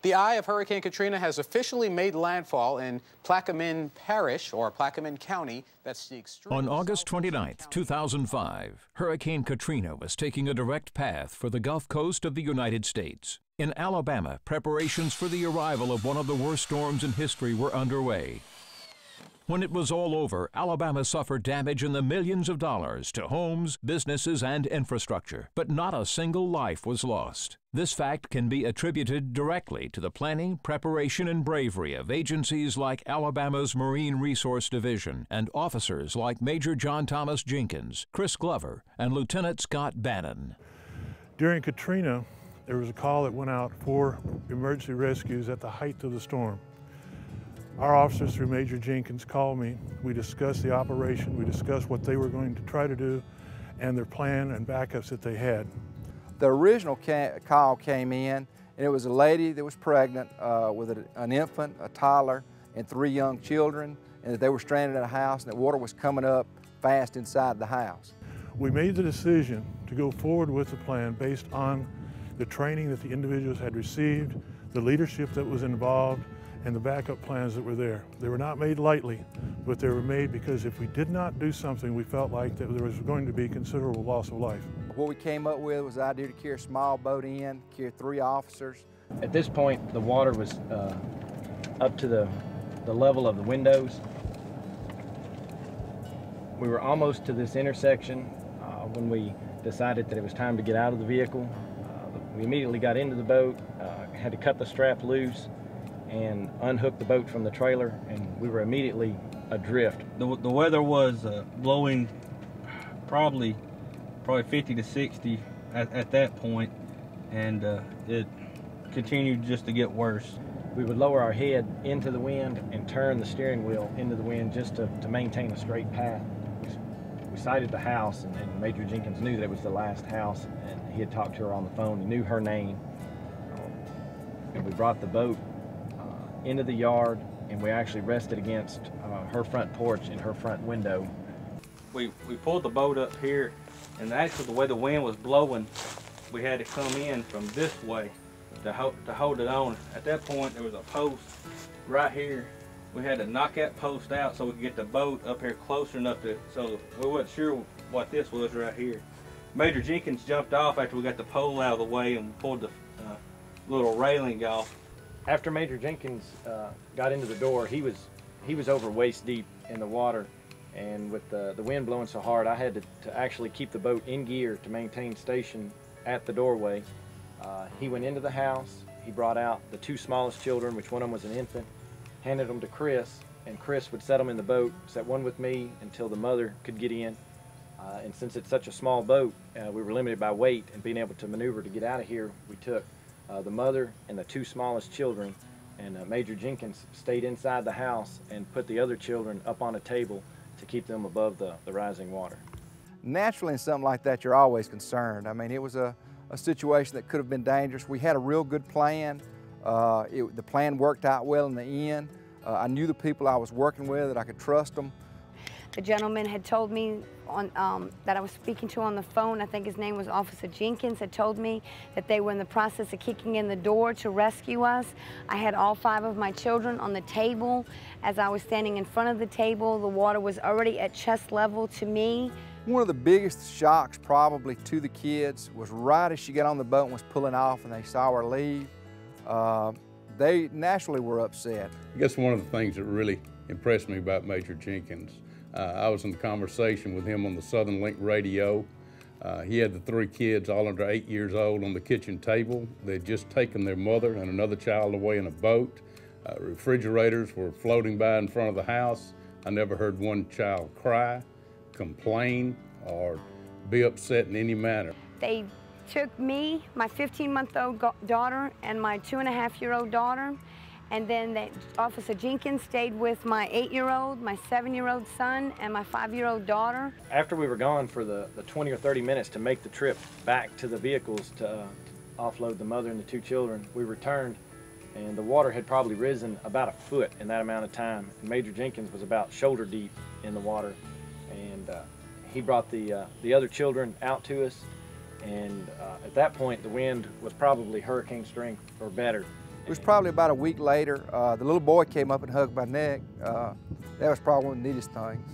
The eye of Hurricane Katrina has officially made landfall in Plaquemine Parish, or Plaquemine County. That's the extreme. On August 29, 2005, Hurricane Katrina was taking a direct path for the Gulf Coast of the United States. In Alabama, preparations for the arrival of one of the worst storms in history were underway. When it was all over, Alabama suffered damage in the millions of dollars to homes, businesses, and infrastructure, but not a single life was lost. This fact can be attributed directly to the planning, preparation, and bravery of agencies like Alabama's Marine Resource Division and officers like Major John Thomas Jenkins, Chris Glover, and Lieutenant Scott Bannon. During Katrina, there was a call that went out for emergency rescues at the height of the storm. Our officers, through Major Jenkins, called me. We discussed the operation, we discussed what they were going to try to do, and their plan and backups that they had. The original call came in, and it was a lady that was pregnant with an infant, a toddler, and 3 young children, and that they were stranded in a house, and that water was coming up fast inside the house. We made the decision to go forward with the plan based on the training that the individuals had received, the leadership that was involved, and the backup plans that were there. They were not made lightly, but they were made because if we did not do something, we felt like that there was going to be considerable loss of life. What we came up with was the idea to carry a small boat in, carry 3 officers. At this point, the water was up to the level of the windows. We were almost to this intersection when we decided that it was time to get out of the vehicle. We immediately got into the boat, had to cut the strap loose, and unhooked the boat from the trailer, and we were immediately adrift. The weather was blowing probably 50 to 60 at that point, and it continued just to get worse. We would lower our head into the wind and turn the steering wheel into the wind just to maintain a straight path. We sighted the house, and Major Jenkins knew that it was the last house, and he had talked to her on the phone. He knew her name, and we brought the boat into the yard, and we actually rested against her front porch and her front window. We pulled the boat up here, and actually the way the wind was blowing, we had to come in from this way to hold it on. At that point, there was a post right here. We had to knock that post out so we could get the boat up here closer enough so we wasn't sure what this was right here. Major Jenkins jumped off after we got the pole out of the way and pulled the little railing off. After Major Jenkins got into the door, he was over waist deep in the water, and with the wind blowing so hard, I had to actually keep the boat in gear to maintain station at the doorway. He went into the house, he brought out the 2 smallest children, which one of them was an infant, handed them to Chris, and Chris would set them in the boat, set one with me until the mother could get in. And since it's such a small boat, we were limited by weight and being able to maneuver to get out of here. We took the mother and the 2 smallest children, and Major Jenkins stayed inside the house and put the other children up on a table to keep them above the rising water. Naturally, in something like that, you're always concerned. I mean, it was a situation that could have been dangerous. We had a real good plan. The plan worked out well in the end. I knew the people I was working with, that I could trust them. The gentleman had told me that I was speaking to on the phone, I think his name was Officer Jenkins, had told me that they were in the process of kicking in the door to rescue us. I had all 5 of my children on the table. As I was standing in front of the table, the water was already at chest level to me. One of the biggest shocks probably to the kids was right as she got on the boat and was pulling off and they saw her leave. They naturally were upset. I guess one of the things that really impressed me about Major Jenkins, I was in conversation with him on the Southern Link radio. He had the 3 kids, all under 8 years old, on the kitchen table. They'd just taken their mother and another child away in a boat. Refrigerators were floating by in front of the house. I never heard one child cry, complain, or be upset in any manner. They took me, my 15-month-old daughter, and my 2.5-year-old daughter, and then Officer Jenkins stayed with my 8-year-old, my 7-year-old son, and my 5-year-old daughter. After we were gone for the 20 or 30 minutes to make the trip back to the vehicles to offload the mother and the 2 children, we returned, and the water had probably risen about 1 foot in that amount of time. And Major Jenkins was about shoulder deep in the water, and he brought the other children out to us. And at that point, the wind was probably hurricane strength or better. It was probably about a week later. The little boy came up and hugged my neck. That was probably one of the neatest things.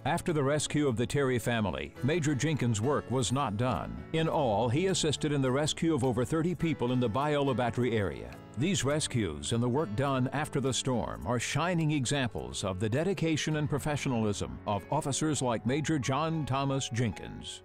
After the rescue of the Terry family, Major Jenkins' work was not done. In all, he assisted in the rescue of over 30 people in the Biola Battery area. These rescues and the work done after the storm are shining examples of the dedication and professionalism of officers like Major John Thomas Jenkins.